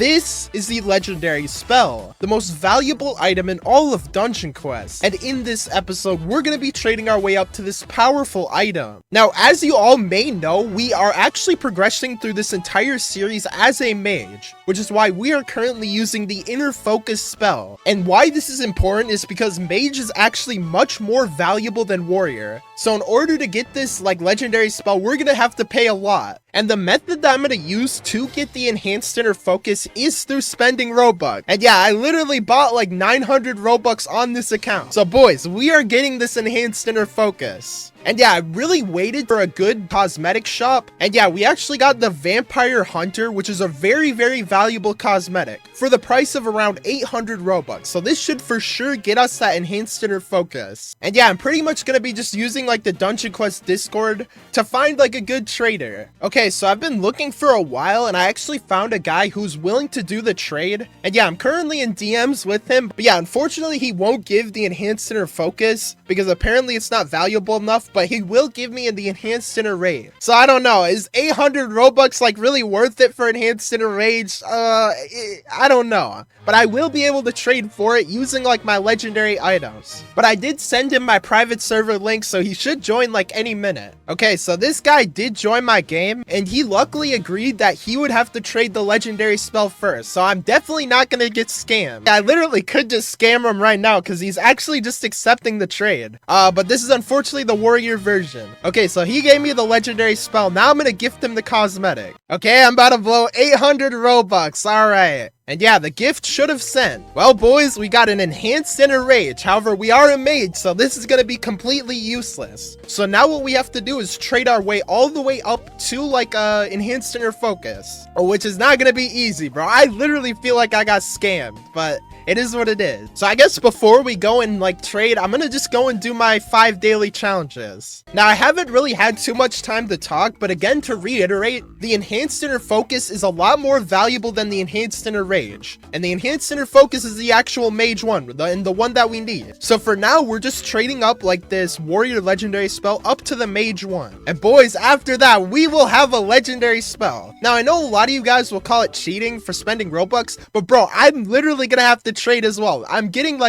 This is the legendary spell, the most valuable item in all of Dungeon Quest. And in this episode, we're going to be trading our way up to this powerful item. Now, as you all may know, we are actually progressing through this entire series as a mage, which is why we are currently using the inner focus spell. And why this is important is because mage is actually much more valuable than warrior. So in order to get this legendary spell, we're going to have to pay a lot. And the method that I'm going to use to get the enhanced inner focus is through spending Robux. And yeah, I literally bought 900 Robux on this account. So boys, we are getting this enhanced inner focus. And yeah, I really waited for a good cosmetic shop. And yeah, we actually got the Vampire Hunter, which is a very, very valuable cosmetic for the price of around 800 Robux. So this should for sure get us that enhanced inner focus. And yeah, I'm pretty much going to be just using the Dungeon Quest Discord to find a good trader. Okay, so I've been looking for a while and I actually found a guy who's willing to do the trade. And yeah, I'm currently in DMs with him. But yeah, unfortunately, he won't give the enhanced inner focus because apparently it's not valuable enough. But he will give me the enhanced inner rage. So I don't know, is 800 Robux really worth it for enhanced inner rage? I don't know. But I will be able to trade for it using my legendary items. But I did send him my private server link, so he should join any minute. Okay, so this guy did join my game, and he luckily agreed that he would have to trade the legendary spell first. So I'm definitely not gonna get scammed. I literally could just scam him right now because he's actually just accepting the trade. But this is unfortunately the warrior version. Okay, so he gave me the legendary spell. Now I'm gonna gift him the cosmetic. Okay, I'm about to blow 800 Robux. All right. And yeah, the gift should have sent. Well, boys, we got an enhanced inner rage. However, we are a mage, so this is going to be completely useless. So now what we have to do is trade our way all the way up to enhanced inner focus, which is not going to be easy, bro. I literally feel like I got scammed, but it is what it is. So I guess before we go and trade, I'm gonna just go and do my 5 daily challenges. Now I haven't really had too much time to talk, but again, to reiterate, the enhanced inner focus is a lot more valuable than the enhanced inner rage. And the enhanced inner focus is the actual mage one, and the one that we need. So for now, we're just trading up this warrior legendary spell up to the mage one. And boys, after that, we will have a legendary spell. Now I know a lot of you guys will call it cheating for spending Robux, but bro, I'm literally gonna have to trade as well. I'm getting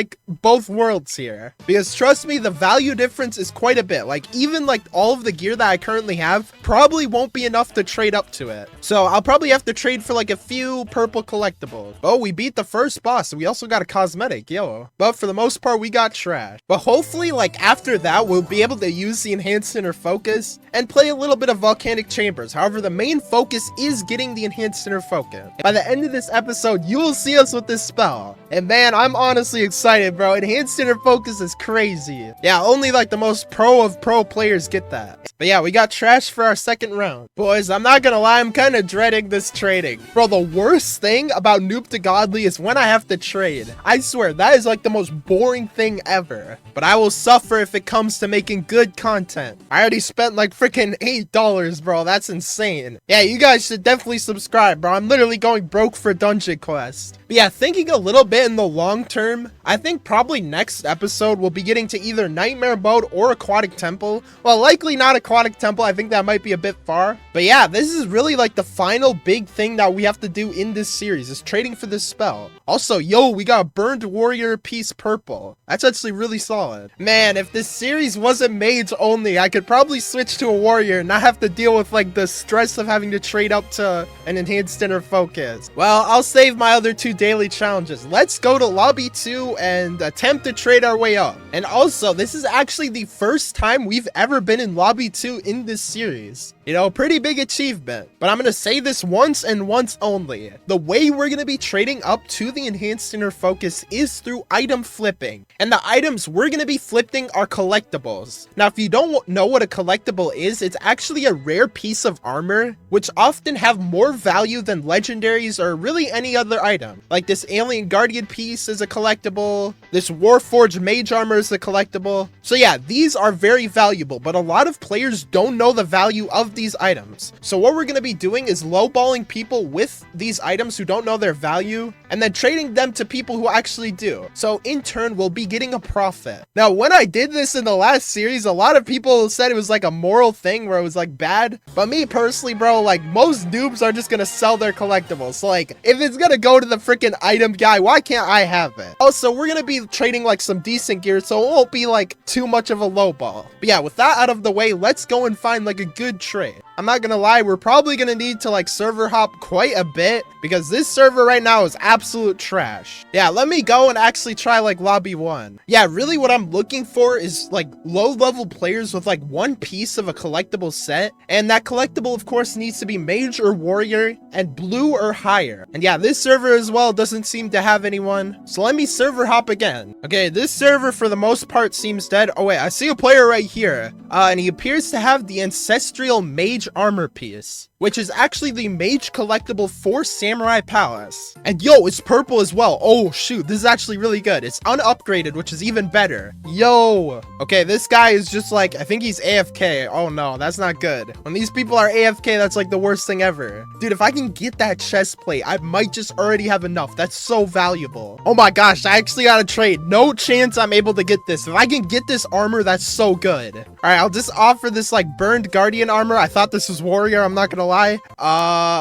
both worlds here because trust me, the value difference is quite a bit. Even all of the gear that I currently have probably won't be enough to trade up to it. So I'll probably have to trade for a few purple collectibles. Oh, we beat the first boss. We also got a cosmetic, yo. But for the most part, we got trash. But hopefully after that, we'll be able to use the enhanced inner focus and play a little bit of volcanic chambers. However, the main focus is getting the enhanced inner focus. By the end of this episode, you will see us with this spell. And man, I'm honestly excited, bro. Enhanced inner focus is crazy. Yeah, only the most pro of pro players get that. But yeah, we got trash for our second round. Boys, I'm not gonna lie, I'm kind of dreading this trading. Bro, the worst thing about Noob to Godly is when I have to trade. I swear, that is the most boring thing ever. But I will suffer if it comes to making good content. I already spent freaking $8, bro. That's insane. Yeah, you guys should definitely subscribe, bro. I'm literally going broke for Dungeon Quest. But yeah, thinking a little bit in the long term, I think probably next episode we'll be getting to either Nightmare Mode or Aquatic Temple. Well, likely not Aquatic Temple. I think that might be a bit far. But yeah, this is really the final big thing that we have to do in this series is trading for this spell. Also, yo, we got a Burned Warrior piece purple. That's actually really solid. Man, if this series wasn't mage only, I could probably switch to a warrior and not have to deal with the stress of having to trade up to an enhanced inner focus. Well, I'll save my other 2 daily challenges. Let's go to lobby 2 and attempt to trade our way up. And also, this is actually the first time we've ever been in lobby 2 in this series. You know, pretty big achievement. But I'm gonna say this once and once only. The way we're gonna be trading up to the enhanced inner focus is through item flipping. And the items we're gonna be flipping are collectibles. Now, if you don't know what a collectible is, it's actually a rare piece of armor, which often have more value than legendaries or really any other item. This Alien Guardian piece is a collectible. This Warforged Mage armor is a collectible. So yeah, these are very valuable, but a lot of players don't know the value of of these items. So what we're going to be doing is lowballing people with these items who don't know their value, and then trading them to people who actually do. So in turn, we'll be getting a profit. Now, when I did this in the last series, a lot of people said it was like a moral thing where it was like bad. But me personally, bro, like most noobs are just going to sell their collectibles. So like if it's going to go to the freaking item guy, why can't I have it? Also, we're going to be trading like some decent gear, so it won't be like too much of a low ball. But yeah, with that out of the way, let's go and find like a good trade. I'm not gonna lie, we're probably gonna need to like server hop quite a bit because this server right now is absolute trash. Yeah, let me go and actually try like lobby 1. Yeah, really what I'm looking for is like low level players with like one piece of a collectible set, and that collectible of course needs to be mage or warrior and blue or higher. And yeah, this server as well doesn't seem to have anyone, so let me server hop again. Okay, this server for the most part seems dead. Oh wait, I see a player right here, and he appears to have the ancestral mage armor piece, which is actually the mage collectible for Samurai Palace. And yo, it's purple as well. Oh shoot, this is actually really good. It's unupgraded, which is even better. Yo, okay, this guy is just like, I think he's AFK. Oh no, that's not good. When these people are AFK, that's like the worst thing ever. Dude, if I can get that chest plate, I might just already have enough. That's so valuable. Oh my gosh, I actually got a trade. No chance I'm able to get this. If I can get this armor, that's so good. All right, I'll just offer this like burned guardian armor. I thought this was warrior, I'm not gonna lie.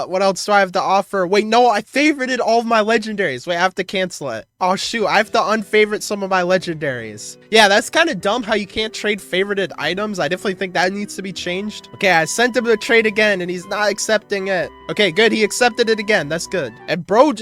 What else do I have to offer? Wait, no, I favorited all of my legendaries. Wait, I have to cancel it. Oh shoot, I have to unfavorite some of my legendaries. Yeah, that's kind of dumb how you can't trade favorited items. I definitely think that needs to be changed. Okay, I sent him to trade again and he's not accepting it. Okay, good, he accepted it again. That's good. And bro,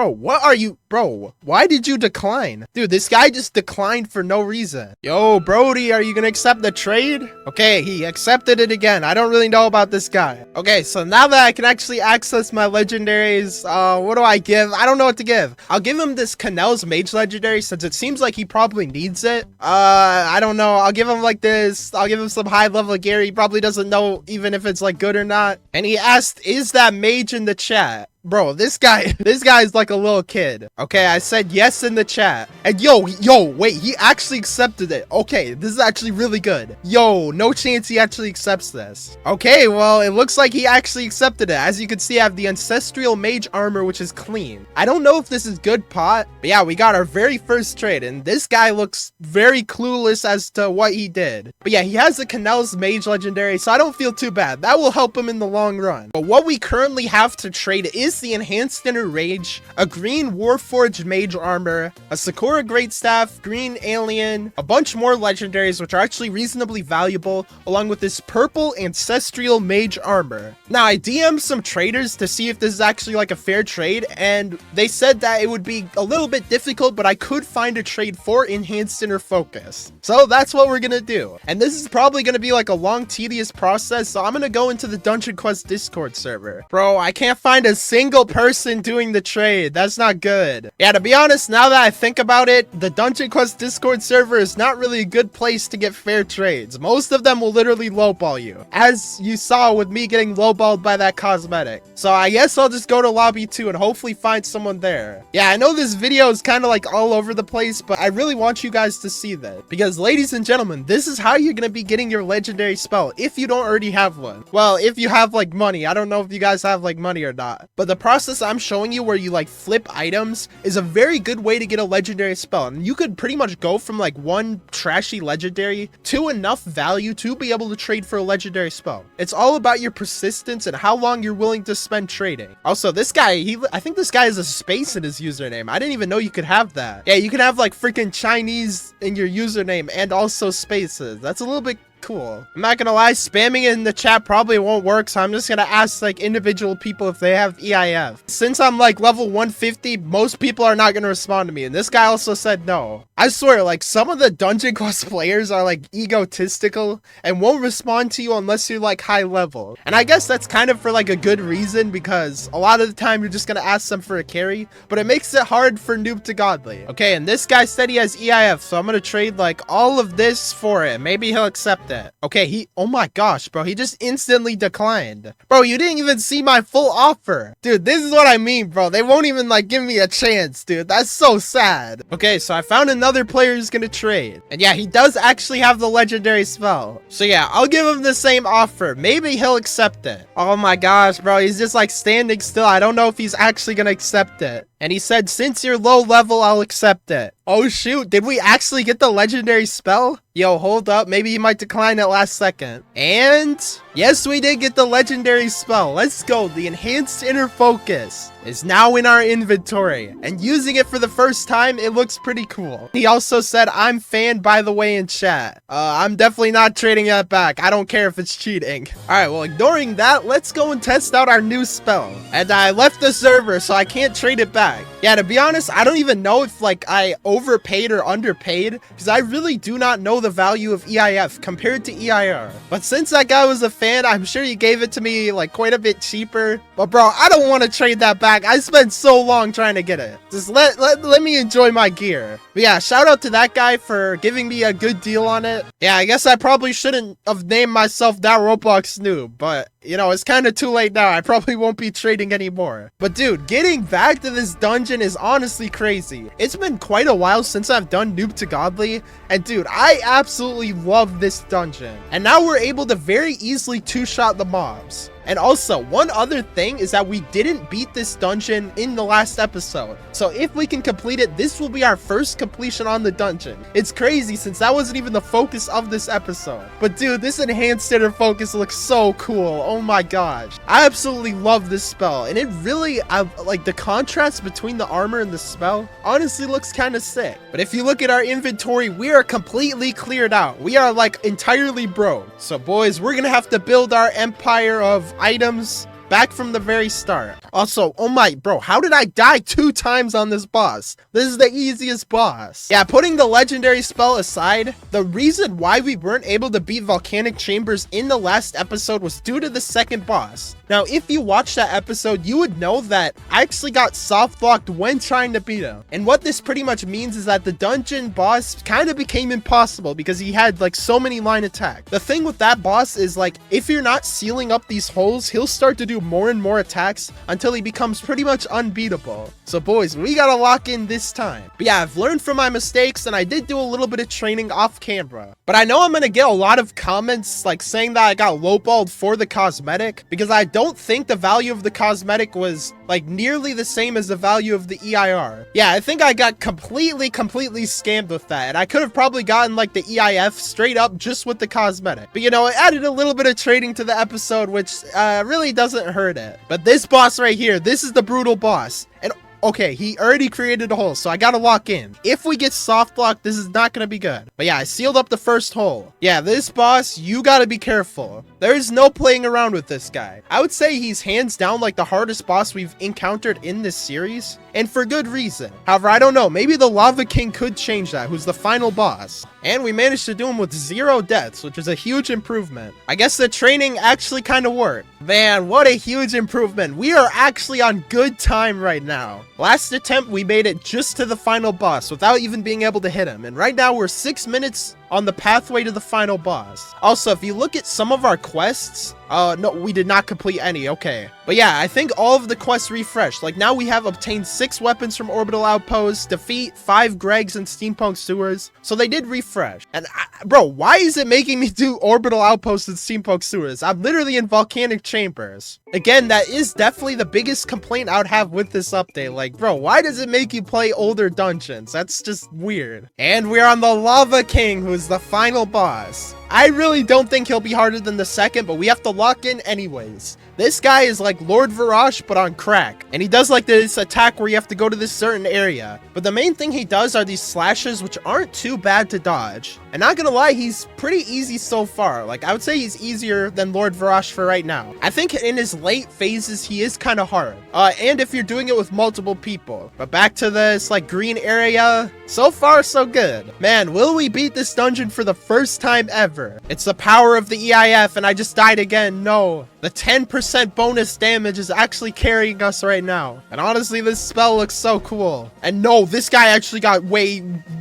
what are you, bro? Why did you decline? Dude, this guy just declined for no reason. Yo, Brody, are you gonna accept the trade? Okay, he accepted it again. I don't really know about this guy. Okay, so now that I can actually access my legendaries, what do I give? I don't know what to give. I'll give him this Canel's Mage legendary since it seems like he probably needs it. I don't know. I'll give him like this. I'll give him some high level gear. He probably doesn't know even if it's like good or not. And he asked, is that mage in the chat? Bro, this guy's like a little kid. Okay, I said yes in the chat. And yo, wait, he actually accepted it. Okay, this is actually really good. Yo, no chance he actually accepts this. Okay, well, it looks like he actually accepted it. As you can see, I have the ancestral mage armor, which is clean. I don't know if this is good pot, but yeah, we got our very first trade, and this guy looks very clueless as to what he did. But yeah, he has the Canel's Mage legendary, so I don't feel too bad. That will help him in the long run. But what we currently have to trade is the enhanced inner rage, a green warforged mage armor, a Sakura greatstaff, green alien, a bunch more legendaries which are actually reasonably valuable, along with this purple ancestral mage armor. Now I DM'd some traders to see if this is actually like a fair trade, and they said that it would be a little bit difficult, but I could find a trade for enhanced inner focus. So that's what we're gonna do. And this is probably gonna be like a long, tedious process, so I'm gonna go into the Dungeon Quest Discord server. Bro, I can't find a single person doing the trade. That's not good. Yeah, to be honest, now that I think about it, the Dungeon Quest Discord server is not really a good place to get fair trades. Most of them will literally lowball you, as you saw with me getting lowballed by that cosmetic. So I guess I'll just go to lobby 2 and hopefully find someone there. Yeah, I know this video is kind of like all over the place, but I really want you guys to see that, because ladies and gentlemen, this is how you're gonna be getting your legendary spell if you don't already have one. Well, if you have like money. I don't know if you guys have like money or not, but the process I'm showing you where you like flip items is a very good way to get a legendary spell, and you could pretty much go from like one trashy legendary to enough value to be able to trade for a legendary spell. It's all about your persistence and how long you're willing to spend trading. Also, this guy, I think this guy has a space in his username. I didn't even know you could have that. Yeah, you can have like freaking Chinese in your username and also spaces. That's a little bit cool. I'm not gonna lie, spamming it in the chat probably won't work, so I'm just gonna ask like individual people if they have EIF. Since I'm like level 150, most people are not gonna respond to me, and this guy also said no. I swear, like some of the Dungeon Quest players are like egotistical and won't respond to you unless you're like high level. And I guess that's kind of for like a good reason, because a lot of the time you're just gonna ask them for a carry, but it makes it hard for noob to godly. Okay, and this guy said he has EIF, so I'm gonna trade like all of this for it. Maybe he'll accept it. it. Okay, oh my gosh, bro, he just instantly declined. Bro, you didn't even see my full offer. Dude, this is what I mean, bro. They won't even like give me a chance, dude. That's so sad. Okay, so I found another player who's gonna trade. And yeah, he does actually have the legendary spell. So yeah, I'll give him the same offer. Maybe he'll accept it. Oh my gosh, bro, he's just like standing still. I don't know if he's actually gonna accept it. And he said, since you're low level, I'll accept it. Oh shoot, did we actually get the legendary spell? Yo, hold up, maybe he might decline at last second. And yes, we did get the legendary spell. Let's go. The enhanced inner focus is now in our inventory, and using it for the first time, it looks pretty cool. He also said, I'm fan, by the way, in chat. I'm definitely not trading that back. I don't care if it's cheating. All right, well, ignoring that, let's go and test out our new spell. And I left the server, so I can't trade it back. Yeah, to be honest, I don't even know if like I overpaid or underpaid, because I really do not know the value of EIF compared to EIR. But since that guy was a fan, I'm sure he gave it to me like quite a bit cheaper. But bro, I don't want to trade that back. I spent so long trying to get it. Just let me enjoy my gear. But yeah, shout out to that guy for giving me a good deal on it. Yeah, I guess I probably shouldn't have named myself that Roblox Noob, but you know, it's kind of too late now. I probably won't be trading anymore. But dude, getting back to this dungeon is honestly crazy. It's been quite a while since I've done Noob to Godly, and dude, I absolutely love this dungeon. And now we're able to very easily two-shot the mobs. And also, one other thing is that we didn't beat this dungeon in the last episode. So if we can complete it, this will be our first completion on the dungeon. It's crazy since that wasn't even the focus of this episode. But dude, this enhanced inner focus looks so cool. Oh my gosh. I absolutely love this spell. And it really, like the contrast between the armor and the spell, honestly looks kind of sick. But if you look at our inventory, we are completely cleared out. We are like entirely broke. So boys, we're gonna have to build our empire of items back from the very start. Also, oh my, bro, how did I die 2 times on this boss? This is the easiest boss. Yeah, putting the legendary spell aside, the reason why we weren't able to beat volcanic chambers in the last episode was due to the second boss. Now, if you watched that episode, you would know that I actually got soft locked when trying to beat him. And what this pretty much means is that the dungeon boss kind of became impossible because he had like so many line attack. The thing with that boss is like, if you're not sealing up these holes, he'll start to do more and more attacks until he becomes pretty much unbeatable. So boys, we gotta lock in this time. But yeah, I've learned from my mistakes and I did do a little bit of training off camera. But I know I'm gonna get a lot of comments like saying that I got lowballed for the cosmetic because I don't think the value of the cosmetic was like nearly the same as the value of the EIR. Yeah, I think I got completely scammed with that, and I could have probably gotten like the EIF straight up just with the cosmetic. But you know, it added a little bit of trading to the episode, which really doesn't hurt it. But this boss right here, this is the brutal boss. And okay, he already created a hole, so I gotta lock in. If we get soft locked, this is not gonna be good. But yeah, I sealed up the first hole. Yeah, this boss, you gotta be careful. There is no playing around with this guy. I would say he's hands down like the hardest boss we've encountered in this series, and for good reason. However, I don't know, maybe the Lava King could change that, who's the final boss. And we managed to do him with 0 deaths, which is a huge improvement. I guess the training actually kind of worked. Man, what a huge improvement. We are actually on good time right now. Last attempt, we made it just to the final boss without even being able to hit him. And right now, we're 6 minutes on the pathway to the final boss. Also, if you look at some of our quests, no, we did not complete any, okay. But yeah, I think all of the quests refreshed. Like now we have obtained 6 weapons from orbital outposts, defeat 5 Gregs and steampunk sewers. So they did refresh. And bro, why is it making me do orbital outposts and steampunk sewers? I'm literally in volcanic chambers. Again, that is definitely the biggest complaint I would have with this update. Like, bro, why does it make you play older dungeons? That's just weird. And we're on the Lava King, who's the final boss. I really don't think he'll be harder than the second, but we have to lock in anyways. This guy is like Lord Varash, but on crack. And he does like this attack where you have to go to this certain area. But the main thing he does are these slashes, which aren't too bad to dodge. And not gonna lie, he's pretty easy so far. Like, I would say he's easier than Lord Varash for right now. I think in his late phases, he is kind of hard. And if you're doing it with multiple people. But back to this, like, green area. So far, so good. Man, will we beat this dungeon for the first time ever? ever. It's the power of the EIF, and I just died again. No. The 10% bonus damage is actually carrying us right now. And honestly, this spell looks so cool. And no, this guy actually got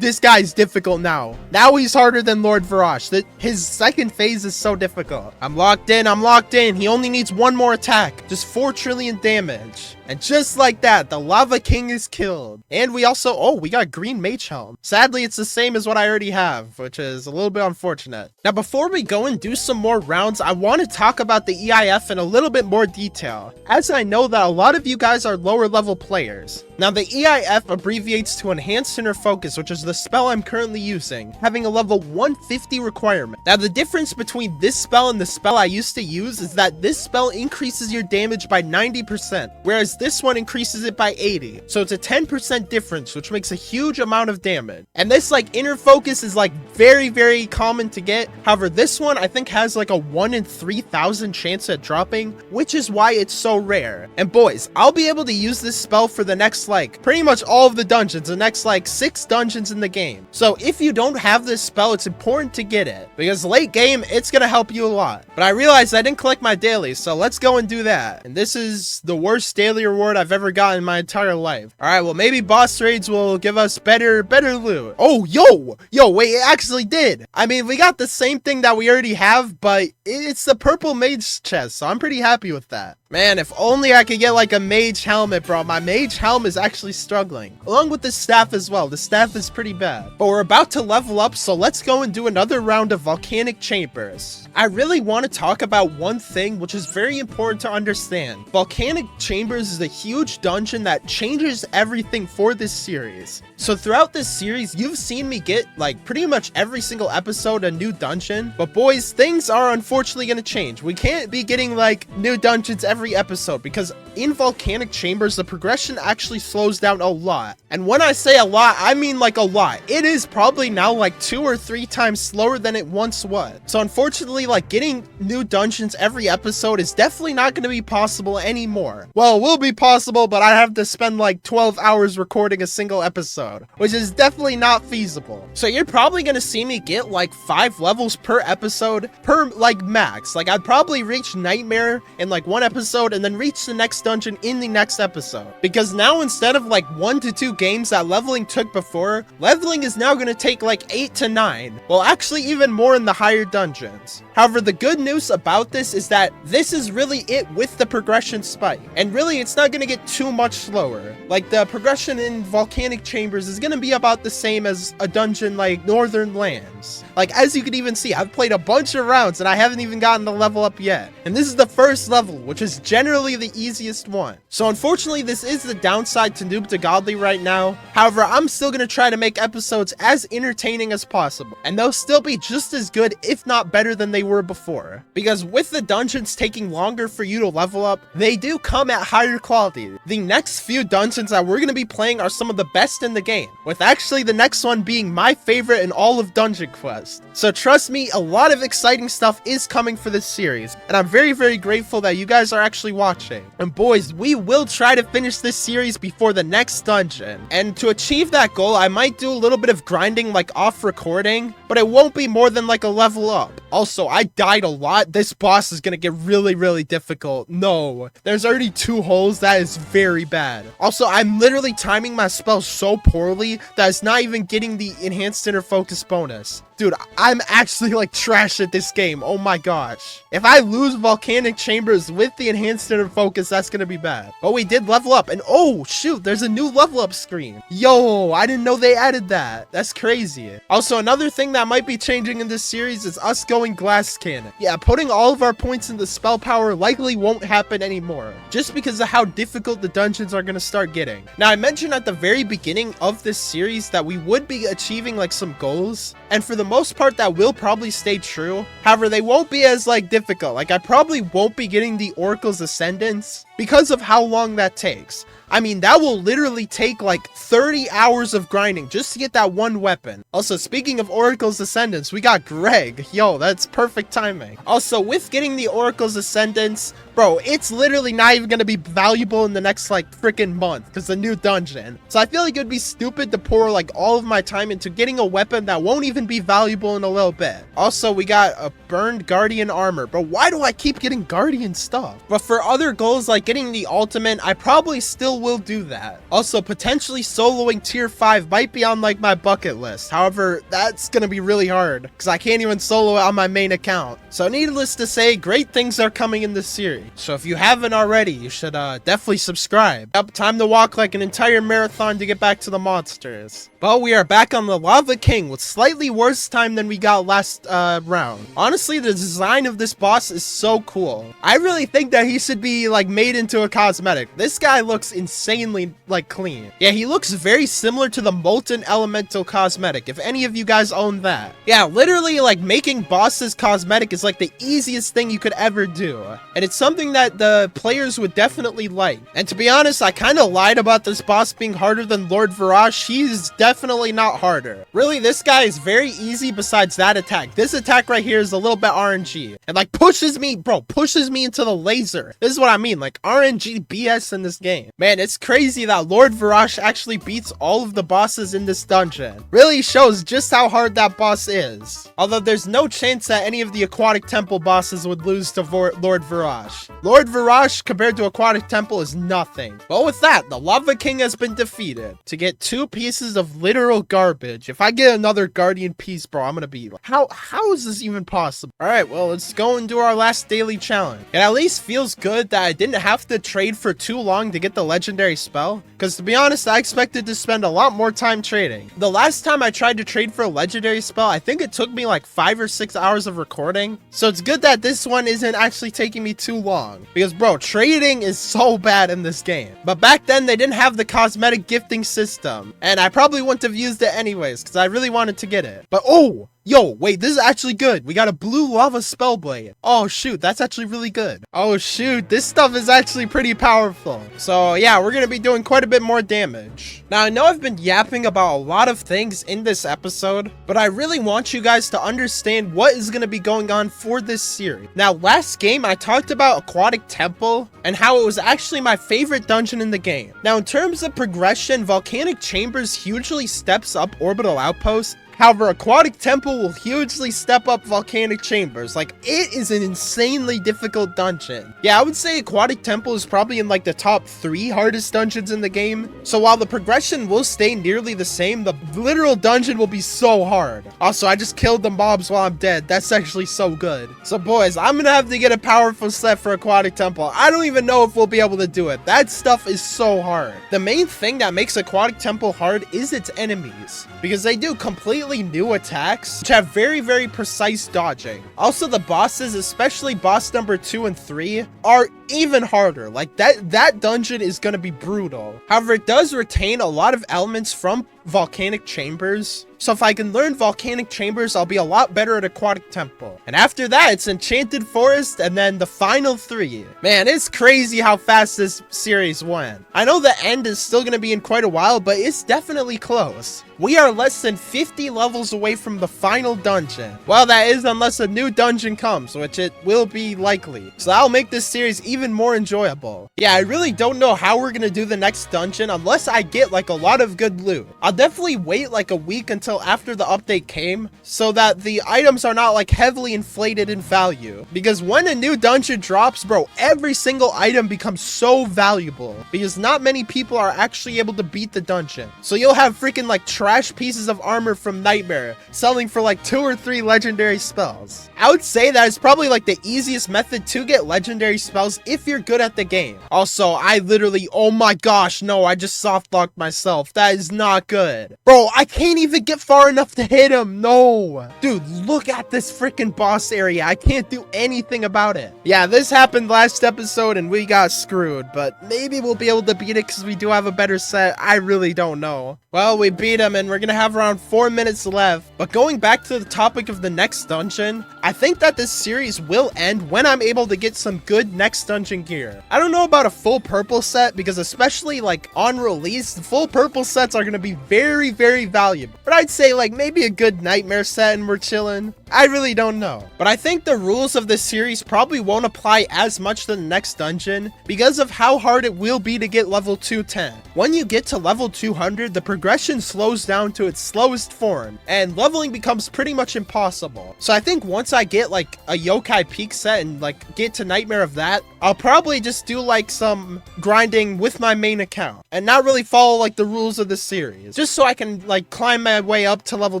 this guy's difficult now. Now he's harder than Lord Varash. His second phase is so difficult. I'm locked in. I'm locked in. He only needs one more attack. Just 4 trillion damage. And just like that, the Lava King is killed. And we also, oh, we got green mage helm. Sadly, it's the same as what I already have, which is a little bit unfortunate. Now, before we go and do some more rounds, I want to talk about the EIF in a little bit more detail, as I know that a lot of you guys are lower level players. Now, the EIF abbreviates to Enhanced Inner Focus, which is the spell I'm currently using, having a level 150 requirement. Now, the difference between this spell and the spell I used to use is that this spell increases your damage by 90%, whereas this one increases it by 80. So it's a 10% difference, which makes a huge amount of damage. And this like inner focus is like very, very common to get. However, this one I think has like a 1 in 3,000 chance at dropping, which is why it's so rare. And boys, I'll be able to use this spell for the next like pretty much all of the dungeons, the next like 6 dungeons in the game. So if you don't have this spell, it's important to get it, because late game it's gonna help you a lot. But I realized I didn't collect my dailies, so let's go and do that. And this is the worst daily reward I've ever gotten in my entire life. All right, well, maybe boss raids will give us better loot. Oh, yo, wait, it actually did. I mean, we got the same thing that we already have, but it's the purple mage chest, so I'm pretty happy with that. Man, if only I could get like a mage helmet, bro. My mage helm is actually struggling, along with the staff as well. The staff is pretty bad, but we're about to level up, so let's go and do another round of volcanic chambers. I really want to talk about one thing which is very important to understand. Volcanic chambers is a huge dungeon that changes everything for this series. So throughout this series, you've seen me get like pretty much every single episode a new dungeon, but boys, things are unfortunately going to change. We can't be getting like new dungeons every episode, because in volcanic chambers the progression actually slows down a lot. And when I say a lot, I mean like a lot. It is probably now like 2 or 3 times slower than it once was. So unfortunately, like getting new dungeons every episode is definitely not going to be possible anymore. Well, it will be possible, but I have to spend like 12 hours recording a single episode, which is definitely not feasible. So you're probably going to see me get like 5 levels per episode per like max. Like I'd probably reach Nightmare in like 1 episode and then reach the next dungeon in the next episode, because now instead of like 1 to 2 games that leveling took before, leveling is now going to take like 8 to 9. Well, actually even more in the higher dungeons. However, the good news about this is that this is really it with the progression spike, and really it's not going to get too much slower. Like the progression in volcanic chambers is going to be about the same as a dungeon like Northern Lands. Like as you can even see, I've played a bunch of rounds and I haven't even gotten the level up yet, and this is the first level, which is generally the easiest one. So unfortunately, this is the downside to Noob to Godly right now. However, I'm still going to try to make episodes as entertaining as possible, and they'll still be just as good, if not better than they were before, because with the dungeons taking longer for you to level up, they do come at higher quality. The next few dungeons that we're going to be playing are some of the best in the game, with actually the next one being my favorite in all of Dungeon Quest. So trust me, a lot of exciting stuff is coming for this series, and I'm very, very grateful that you guys are actually watching. And boys, we will try to finish this series before the next dungeon, and to achieve that goal, I might do a little bit of grinding like off recording, but it won't be more than like a level up. Also, I died a lot. This boss is gonna get really, really difficult. No, there's already 2 holes. That is very bad. Also, I'm literally timing my spell so poorly that it's not even getting the enhanced inner focus bonus. Dude, I'm actually like trash at this game. Oh my gosh. If I lose volcanic chambers with the enhanced inner focus, that's gonna be bad. But we did level up, and oh shoot, there's a new level up screen. Yo, I didn't know they added that. That's crazy. Also, another thing that might be changing in this series is us going glass cannon. Yeah, putting all of our points into spell power likely won't happen anymore, just because of how difficult the dungeons are gonna start getting. Now, I mentioned at the very beginning of this series that we would be achieving like some goals, and for the most part that will probably stay true. However, they won't be as like difficult. Like I probably won't be getting the Oracle's Ascendance, because of how long that takes. I mean, that will literally take like 30 hours of grinding just to get that one weapon. Also, speaking of Oracle's Ascendants, we got Greg. Yo, that's perfect timing. Also, with getting the Oracle's Ascendants, bro, it's literally not even gonna be valuable in the next like freaking month because the new dungeon. So I feel like it'd be stupid to pour like all of my time into getting a weapon that won't even be valuable in a little bit. Also, we got a burned Guardian armor. Bro, why do I keep getting Guardian stuff? But for other goals like getting the ultimate, I probably still will do that. Also, potentially soloing tier 5 might be on like my bucket list. However, that's gonna be really hard because I can't even solo it on my main account. So needless to say, great things are coming in this series. So if you haven't already, you should definitely subscribe. Yep, time to walk like an entire marathon to get back to the monsters. But we are back on the Lava King with slightly worse time than we got last round. Honestly, the design of this boss is so cool. I really think that he should be like made into a cosmetic. This guy looks insanely like clean. Yeah, he looks very similar to the Molten Elemental cosmetic, if any of you guys own that. Yeah, literally like making bosses cosmetic is like the easiest thing you could ever do. And it's something that the players would definitely like. And to be honest, I kind of lied about this boss being harder than Lord Viraj. He's definitely not harder. Really, this guy is very easy besides that attack. This attack right here is a little bit RNG. And like pushes me, bro, pushes me into the laser. This is what I mean, like RNG BS in this game. Man, it's crazy that Lord Viraj actually beats all of the bosses in this dungeon. Really shows just how hard that boss is. Although there's no chance that any of the Aquatic Temple bosses would lose to Lord Viraj. Lord Viraj compared to Aquatic Temple is nothing. But with that, the Lava King has been defeated. To get 2 pieces of literal garbage. If I get another Guardian piece, bro, I'm gonna be like, how is this even possible? Alright, well, let's go and do our last daily challenge. It at least feels good that I didn't have to trade for too long to get the legendary spell. Because to be honest, I expected to spend a lot more time trading. The last time I tried to trade for a legendary spell, I think it took me like 5 or 6 hours of recording. So it's good that this one isn't actually taking me too long. Because bro, trading is so bad in this game. But back then they didn't have the cosmetic gifting system. And I probably wouldn't have used it anyways because I really wanted to get it. But oh! Yo, wait, this is actually good. We got a blue lava spellblade. Oh, shoot, that's actually really good. Oh, shoot, this stuff is actually pretty powerful. So, yeah, we're going to be doing quite a bit more damage. Now, I know I've been yapping about a lot of things in this episode, but I really want you guys to understand what is going to be going on for this series. Now, last game, I talked about Aquatic Temple and how it was actually my favorite dungeon in the game. Now, in terms of progression, Volcanic Chambers hugely steps up Orbital Outpost. However, Aquatic Temple will hugely step up Volcanic Chambers. Like, it is an insanely difficult dungeon. Yeah, I would say Aquatic Temple is probably in like the top 3 hardest dungeons in the game. So while the progression will stay nearly the same, the literal dungeon will be so hard. Also, I just killed the mobs while I'm dead. That's actually so good. So boys, I'm gonna have to get a powerful set for Aquatic Temple. I don't even know if we'll be able to do it. That stuff is so hard. The main thing that makes Aquatic Temple hard is its enemies, because they do completely new attacks which have very precise dodging. Also, the bosses, especially boss number 2 and 3, are even harder. Like that dungeon is gonna be brutal. However, it does retain a lot of elements from Volcanic Chambers. So if I can learn Volcanic Chambers, I'll be a lot better at Aquatic Temple. And after that, it's Enchanted Forest and then the final 3. Man, it's crazy how fast this series went. I know the end is still going to be in quite a while, but it's definitely close. We are less than 50 levels away from the final dungeon. Well, that is unless a new dungeon comes, which it will be likely. So that'll make this series even more enjoyable. Yeah, I really don't know how we're going to do the next dungeon unless I get like a lot of good loot. I'll definitely wait like a week until after the update came so that the items are not like heavily inflated in value. Because when a new dungeon drops, bro, every single item becomes so valuable because not many people are actually able to beat the dungeon. So you'll have freaking like trash pieces of armor from Nightmare selling for like 2 or 3 legendary spells. I would say that is probably like the easiest method to get legendary spells if you're good at the game. Also, I literally, oh my gosh, no, I just soft locked myself. That is not good. good. Bro, I can't even get far enough to hit him. No. Dude, look at this freaking boss area. I can't do anything about it. Yeah, this happened last episode and we got screwed, but maybe we'll be able to beat it because we do have a better set. I really don't know. Well, we beat him and we're gonna have around 4 minutes left. But going back to the topic of the next dungeon, I think that this series will end when I'm able to get some good next dungeon gear. I don't know about a full purple set because especially like on release, the full purple sets are gonna be very, very valuable. But I'd say like maybe a good nightmare set and we're chilling. I really don't know. But I think the rules of this series probably won't apply as much to the next dungeon because of how hard it will be to get level 210. When you get to level 200, the progression slows down to its slowest form and leveling becomes pretty much impossible. So I think once I get like a yokai peak set and like get to nightmare of that, I'll probably just do like some grinding with my main account and not really follow like the rules of the series, just so I can like climb my way up to level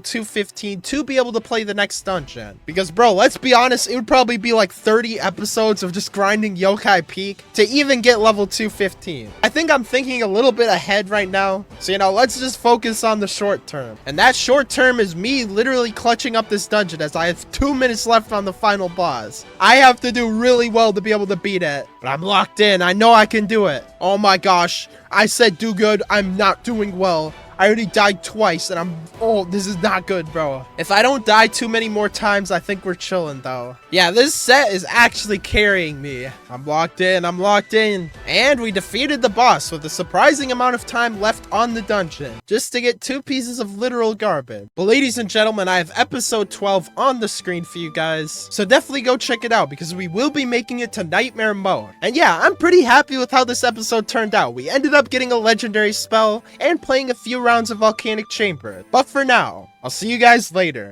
215 to be able to play the next dungeon. Because bro, let's be honest, it would probably be like 30 episodes of just grinding yokai peak to even get level 215. I think I'm thinking a little bit ahead right now, so you know, let's just focus on the short term. And that short term is me literally clutching up this dungeon as I have 2 minutes left on the final boss. I have to do really well to be able to beat it, but I'm locked in. I know I can do it. Oh my gosh, I said do good. I'm not doing well. I already died twice and oh, this is not good, bro. If I don't die too many more times, I think we're chilling though. Yeah, this set is actually carrying me. I'm locked in, And we defeated the boss with a surprising amount of time left on the dungeon, just to get 2 pieces of literal garbage. But ladies and gentlemen, I have episode 12 on the screen for you guys, so definitely go check it out because we will be making it to nightmare mode. And yeah, I'm pretty happy with how this episode turned out. We ended up getting a legendary spell and playing a few rounds of volcanic chamber. But for now, I'll see you guys later.